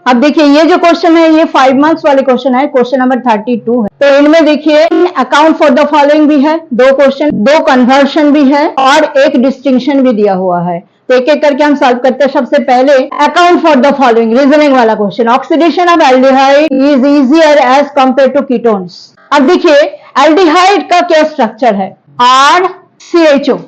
अब देखिए ये जो क्वेश्चन है ये 5 मार्क्स वाले क्वेश्चन है, क्वेश्चन नंबर 32 है। तो इनमें देखिए अकाउंट फॉर द फॉलोइंग भी है, 2 क्वेश्चन, 2 कन्वर्शन भी है और 1 डिस्टिंक्शन भी दिया हुआ है। तो एक एक करके हम सॉल्व करते हैं। सबसे पहले account for the following reasoning वाला question, oxidation of aldehyde is easier as compare to ketones. अब देखिए एल्डिहाइड का क्या स्ट्रक्चर है, RCHO।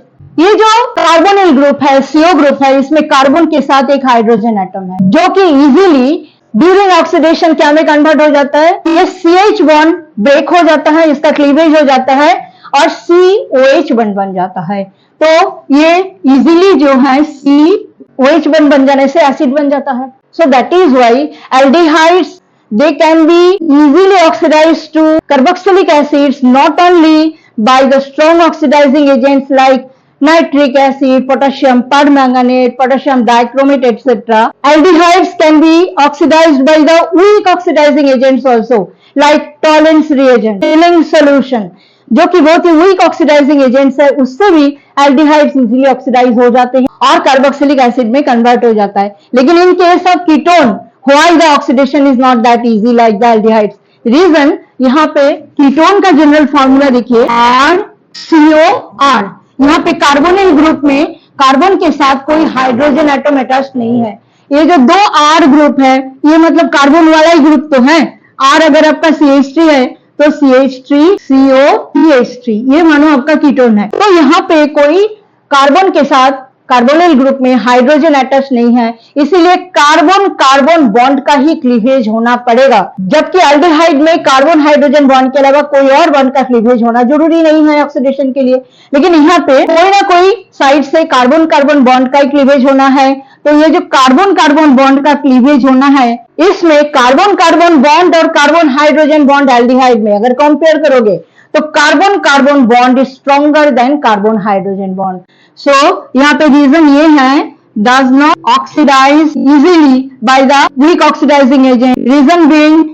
ये जो कार्बोनिल ग्रुप है, CO ग्रुप है, इसमें कार्बन के साथ एक हाइड्रोजन एटम है जो कि इजीली ड्यूरिंग ऑक्सीडेशन क्या में कन्वर्ट हो जाता है, ये CH बॉन्ड ब्रेक हो जाता है, इसका क्लीवेज हो जाता है और COH बॉन्ड बन जाता है। तो ये इजीली जो है COH बॉन्ड बन जाने से एसिड बन जाता है। So that is why aldehydes they can be easily oxidized to carboxylic acids not only by the strong oxidizing agents like nitric acid, potassium permanganate, potassium dichromate, etc. Aldehydes can be oxidized by the weak oxidizing agents also like Tollens reagent, Tollens solution, जो कि बहुत ही week oxidising agents है, उससे भी aldehydes easily oxidise हो जाते हैं और कार्बोक्सिलिक एसिड में कन्वर्ट हो जाता है। लेकिन इन case of ketone why the oxidation is not that easy like the aldehydes? Reason, यहाँ पे कीटोन का जनरल फॉर्मूला देखिए RCOR। यहाँ पे कार्बोनिल ग्रुप में कार्बन के साथ कोई हाइड्रोजन एटम अटैच नहीं है। ये जो 2 R ग्रुप है ये मतलब कार्बन वाला ही ग्रुप तो है। R अगर आपका CH3 है तो CH3CO CH3 ये मानो आपका कीटोन है। तो यहाँ पे कोई कार्बन के साथ कार्बोनिल ग्रुप में हाइड्रोजन अटैच नहीं है, इसीलिए कार्बन कार्बन बॉन्ड का ही क्लीवेज होना पड़ेगा। जबकि एल्डिहाइड में कार्बन हाइड्रोजन बॉन्ड के अलावा कोई और बॉन्ड का क्लीवेज होना जरूरी नहीं है ऑक्सीडेशन के लिए, लेकिन यहाँ पे कोई ना कोई साइड से कार्बन कार्बन बॉन्ड का ही क्लीवेज होना है। तो ये जो कार्बन कार्बन बॉन्ड का क्लीवेज होना है, इसमें कार्बन कार्बन बॉन्ड और कार्बन हाइड्रोजन बॉन्ड एल्डिहाइड में अगर कंपेयर करोगे तो carbon carbon bond is stronger than carbon hydrogen bond. So यहाँ पे रीजन ये है, does not oxidize easily by the weak oxidizing agent, reason being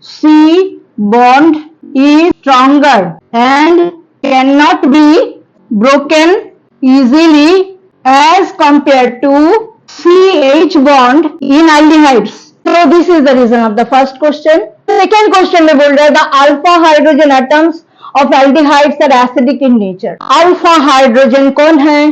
C bond is stronger and can not be broken easily as compare to CH bond in aldehydes. So this is the reason of the first question. Second question में बोल रहा है the alpha hydrogen atoms of aldehydes are acidic in nature. Alpha hydrogen कौन है?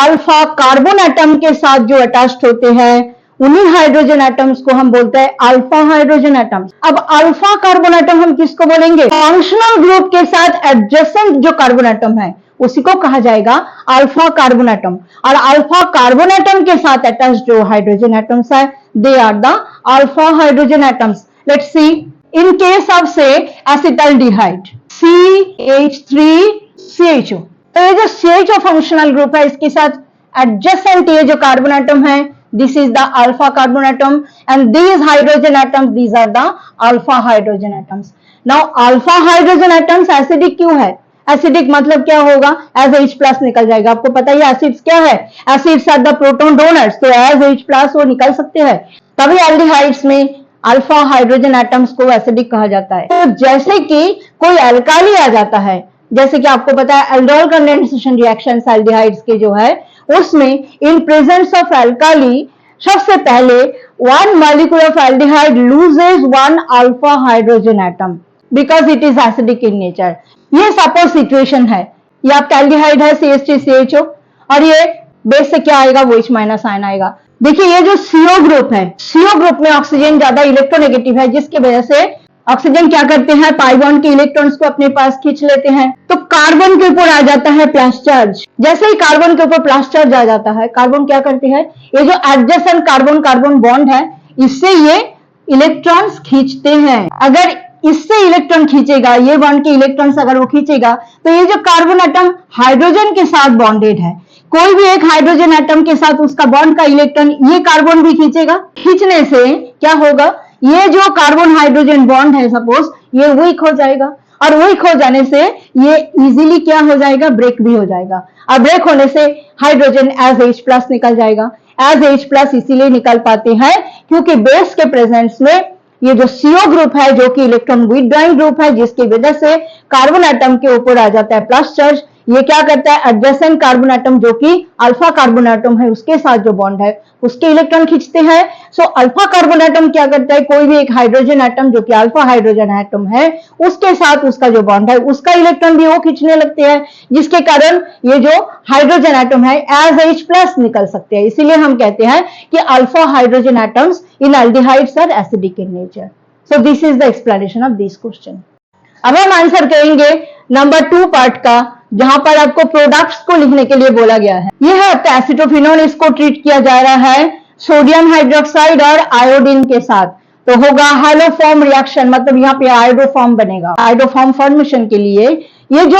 Alpha carbon atom के साथ जो attached होते हैं उन्हीं हाइड्रोजन एटम्स को हम बोलते हैं अल्फा हाइड्रोजन एटम्स। अब अल्फा कार्बन एटम हम किसको बोलेंगे? फंक्शनल ग्रुप के साथ एडजेसेंट जो कार्बन एटम है उसी को कहा जाएगा अल्फा कार्बन एटम। और अल्फा कार्बन एटम के साथ अटैच्ड जो हाइड्रोजन एटम्स है they are the alpha hydrogen atoms. Let's see in case of say acetaldehyde CH3CHO। तो ये जो CHO फंक्शनल ग्रुप है इसके साथ एडजेसेंट ये जो कार्बन एटम है this is the alpha carbon atom and these hydrogen atoms these are the alpha hydrogen atoms. Now alpha hydrogen atoms acidic क्यों है? एसिडिक मतलब क्या होगा? H+ निकल जाएगा। आपको पता है एसिड्स क्या है? Acids are the proton donors, तो H+ वो निकल सकते हैं। तभी एल्डिहाइड्स में अल्फा हाइड्रोजन एटम्स को एसिडिक कहा जाता है। तो जैसे कि कोई अल्काली आ जाता है, जैसे कि आपको पता है एल्डोल कंडेंसेशन रिएक्शंस एल्डिहाइड्स के जो है उसमें इन प्रेजेंस ऑफ अल्काली सबसे पहले 1 molecule of aldehyde loses 1 alpha hydrogen atom because it is acidic in nature. ये सपोज सिचुएशन है, ये आपका एल्डिहाइड है CH3CHO और ये बेस से क्या आएगा? वो OH- आयन आएगा। देखिए ये जो CO ग्रुप है, CO ग्रुप में ऑक्सीजन ज्यादा इलेक्ट्रोनेगेटिव है जिसकी वजह से ऑक्सीजन क्या करते हैं? पाई बॉन्ड के इलेक्ट्रॉन्स को अपने पास खींच लेते हैं। तो कार्बन के ऊपर आ जाता है प्लस चार्ज। जैसे ही कार्बन के ऊपर प्लस चार्ज आ जाता है, कार्बन क्या करते हैं? ये जो एडजेसेंट कार्बन कार्बन बॉन्ड है इससे ये इलेक्ट्रॉन्स खींचते हैं। अगर इससे इलेक्ट्रॉन खींचेगा, ये बॉन्ड के इलेक्ट्रॉन्स अगर वो खींचेगा तो ये जो कार्बन एटम हाइड्रोजन के साथ बॉन्डेड है, कोई भी एक हाइड्रोजन एटम के साथ उसका बॉन्ड का इलेक्ट्रॉन ये कार्बन भी खींचेगा। खींचने से क्या होगा? ये जो कार्बन हाइड्रोजन बॉन्ड है सपोज ये वीक हो जाएगा और वीक हो जाने से ये इजीली क्या हो जाएगा? ब्रेक भी हो जाएगा। और ब्रेक होने से हाइड्रोजन H+ निकल जाएगा। H+ इसीलिए निकल पाते हैं क्योंकि बेस के प्रेजेंस में ये जो CO ग्रुप है जो कि इलेक्ट्रॉन विथड्रॉइंग ग्रुप है जिसकी वजह से कार्बन एटम के ऊपर आ जाता है प्लस चार्ज, ये क्या करता है, एडजेसेंट कार्बन एटम जो कि अल्फा कार्बन एटम है उसके साथ जो बॉन्ड है उसके इलेक्ट्रॉन खींचते हैं। सो अल्फा कार्बन एटम क्या करता है, कोई भी एक हाइड्रोजन एटम जो कि अल्फा हाइड्रोजन एटम है उसके साथ उसका जो बॉन्ड है उसका इलेक्ट्रॉन भी वो खींचने लगते हैं, जिसके कारण ये जो हाइड्रोजन एटम है एज H प्लस निकल सकते हैं। इसीलिए हम कहते हैं कि alpha hydrogen atoms in aldehydes are acidic in nature. So this is the explanation of this question. अब हम आंसर करेंगे नंबर 2 पार्ट का, जहां पर आपको प्रोडक्ट्स को लिखने के लिए बोला गया है। यह है आपका एसिटोफिनोल, इसको ट्रीट किया जा रहा है सोडियम हाइड्रोक्साइड और आयोडीन के साथ, तो होगा हाइलोफॉर्म रिएक्शन, मतलब यहाँ पे आयोडोफॉर्म बनेगा। आयोडोफॉर्म फॉर्मेशन के लिए ये जो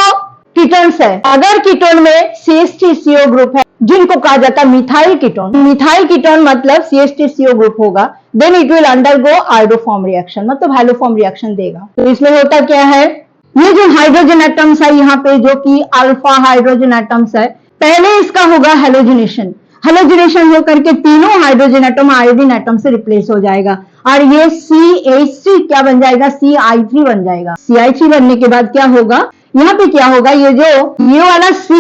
कीटोन्स है, अगर कीटोन में CH3CO ग्रुप है जिनको कहा जाता है मिथाइल कीटोन, मिथाइल कीटोन मतलब CH3CO ग्रुप होगा, then it will undergo iodoform reaction, मतलब हाइलोफॉर्म रिएक्शन देगा। तो इसमें होता क्या है, ये जो हाइड्रोजन एटम्स है यहाँ पे जो कि अल्फा हाइड्रोजन एटम्स है, पहले इसका होगा हेलोजिनेशन, हेलोजिनेशन होकर के तीनों हाइड्रोजन एटम आयोडीन एटम से रिप्लेस हो जाएगा और ये CH3 क्या बन जाएगा, CI3 बन जाएगा। CI3 बनने के बाद क्या होगा, यहाँ पे क्या होगा, ये वाला C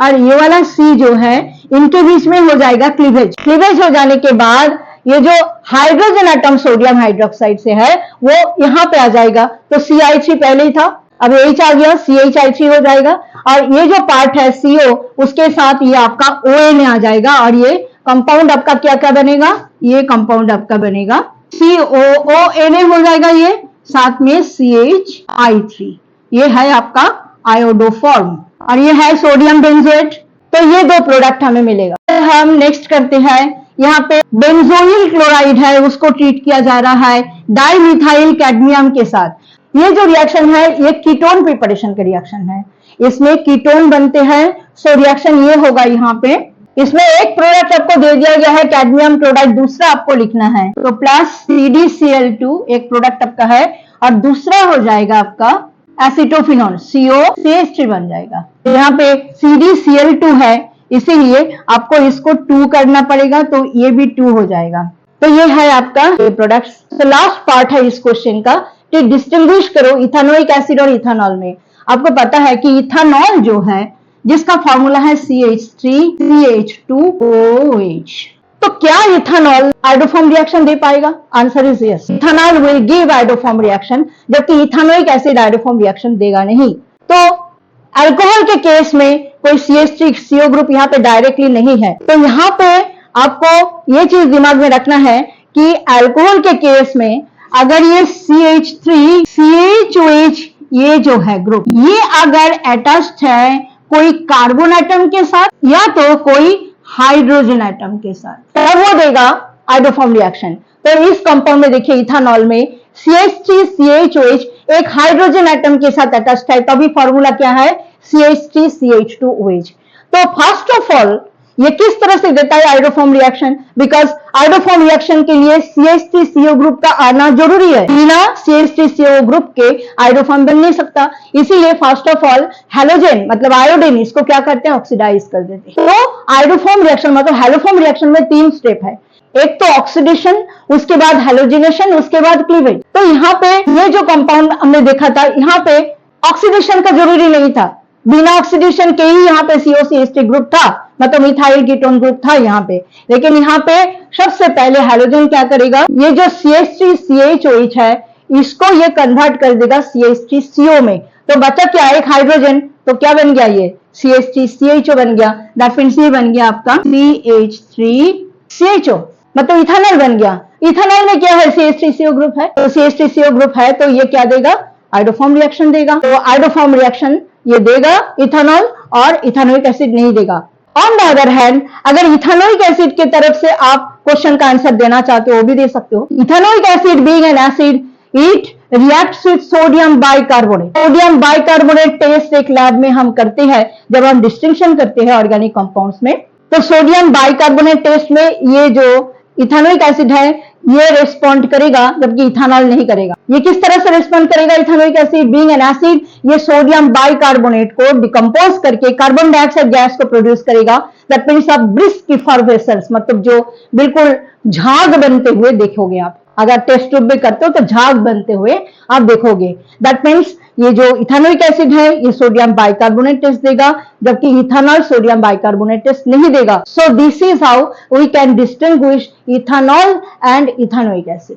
और ये वाला C जो है इनके बीच में हो जाएगा क्लीवेज। क्लीवेज हो जाने के बाद ये जो हाइड्रोजन एटम सोडियम हाइड्रोक्साइड से है वो यहाँ पे आ जाएगा, तो CI3 पहले ही था, अब H आ गया, CHI3 हो जाएगा और ये जो पार्ट है CO उसके साथ ये आपका ONA आ जाएगा और ये कंपाउंड आपका क्या क्या बनेगा, ये कंपाउंड आपका बनेगा COONA हो जाएगा, ये साथ में CHI3, ये है आपका आयोडोफॉर्म और ये है सोडियम बेंजोएट। तो ये दो प्रोडक्ट हमें मिलेगा। हम नेक्स्ट करते हैं, यहाँ पे बेंजोइल क्लोराइड है उसको ट्रीट किया जा रहा है डाइमिथाइल कैडमियम के साथ। ये जो रिएक्शन है ये कीटोन प्रिपरेशन का रिएक्शन है, इसमें कीटोन बनते हैं। सो रिएक्शन ये होगा, यहाँ पे इसमें एक प्रोडक्ट आपको दे दिया गया है कैडमियम क्लोराइड, दूसरा आपको लिखना है, तो प्लस CdCl2 एक प्रोडक्ट आपका है और दूसरा हो जाएगा आपका एसिटोफिनोल COCH3 बन जाएगा। यहाँ पे CdCl2 है इसीलिए आपको इसको 2 करना पड़ेगा, तो ये भी 2 हो जाएगा। तो ये है आपका ये प्रोडक्ट्स। तो लास्ट पार्ट है इस क्वेश्चन का कि डिस्टिंग्विश करो इथेनोइक एसिड और इथेनॉल में। आपको पता है कि इथेनॉल जो है जिसका फॉर्मूला है CH3CH2OH, तो क्या इथेनॉल आयोडोफॉर्म रिएक्शन दे पाएगा? Answer is yes, ethanol will give iodoform reaction, जबकि इथेनोइक एसिड आयोडोफॉर्म रिएक्शन देगा नहीं। तो अल्कोहल के केस में कोई CH3CO ग्रुप यहाँ पे डायरेक्टली नहीं है, तो यहाँ पे आपको ये चीज दिमाग में रखना है कि अल्कोहल के केस में अगर ये CH3CHOH ये जो है ग्रुप, ये अगर अटैच्ड है कोई कार्बन एटम के साथ या तो कोई हाइड्रोजन एटम के साथ, तब वो देगा आयोडोफॉर्म रिएक्शन। तो इस कंपाउंड में देखिए इथेनॉल में CH3CHOH एक हाइड्रोजन एटम के साथ अटैच्ड है, तभी फॉर्मूला क्या है CH3CH2OH। तो फर्स्ट ऑफ ऑल ये किस तरह से देता है iodoform reaction, because iodoform reaction के लिए CH3CO ग्रुप का आना जरूरी है, बिना CH3CO ग्रुप के आयोडोफॉर्म बन नहीं सकता। इसीलिए फर्स्ट ऑफ ऑल हैलोजन मतलब आयोडीन इसको क्या करते हैं, ऑक्सीडाइज कर देते हैं। तो आयोडोफॉर्म रिएक्शन मतलब हैलोफॉर्म रिएक्शन में 3 स्टेप है, एक तो ऑक्सीडेशन, उसके बाद हैलोजिनेशन, उसके बाद क्लीवेज। तो यहाँ पे ये जो कंपाउंड हमने देखा था यहाँ पे ऑक्सीडेशन का जरूरी नहीं था, बिना ऑक्सीडेशन के ही यहाँ पे COCH3 ग्रुप था, मतलब मिथाइल कीटोन ग्रुप था यहाँ पे। लेकिन यहाँ पे सबसे पहले हैलोजन क्या करेगा, ये जो CH3CHOH है इसको ये कन्वर्ट कर देगा CH3CO में, तो बचा क्या एक हाइड्रोजन, तो क्या बन गया ये CH3CHO बन गया, दैट मींस ये बन गया आपका CH3CHO, मतलब इथेनॉल बन गया। इथेनॉल में क्या है CH3CO ग्रुप है, तो CH3CO ग्रुप है तो ये क्या देगा आयोडोफॉर्म रिएक्शन देगा। तो आयोडोफॉर्म रिएक्शन ये देगा इथेनॉल और इथेनोइक एसिड नहीं देगा। ऑन द अदर हैंड अगर इथेनोइक एसिड की तरफ से आप क्वेश्चन का आंसर देना चाहते हो वो भी दे सकते हो। Ethanoic acid being an acid it reacts with sodium bicarbonate. Sodium bicarbonate test एक लैब में हम करते हैं जब हम डिस्टिंक्शन करते हैं ऑर्गेनिक कंपाउंड्स में। तो सोडियम बाइकार्बोनेट टेस्ट में ये जो इथेनोइक एसिड है ये रेस्पॉन्ड करेगा जबकि इथेनॉल नहीं करेगा। ये किस तरह से रेस्पॉन्ड करेगा ethanoic acid being an acid, ये सोडियम बाइकार्बोनेट को डिकम्पोज करके कार्बन डाइऑक्साइड गैस को प्रोड्यूस करेगा, दैट मींस आप ब्रिस्क इफर्वेसेंस मतलब जो बिल्कुल झाग बनते हुए देखोगे आप। अगर टेस्ट ट्यूब में करते हो तो झाग बनते हुए आप देखोगे। दैट मीन्स ये जो इथेनोइक एसिड है ये सोडियम बाइकार्बोनेट टेस्ट देगा, जबकि इथेनॉल सोडियम बाइकार्बोनेट टेस्ट नहीं देगा। So this is how we can distinguish ethanol and ethanoic acid.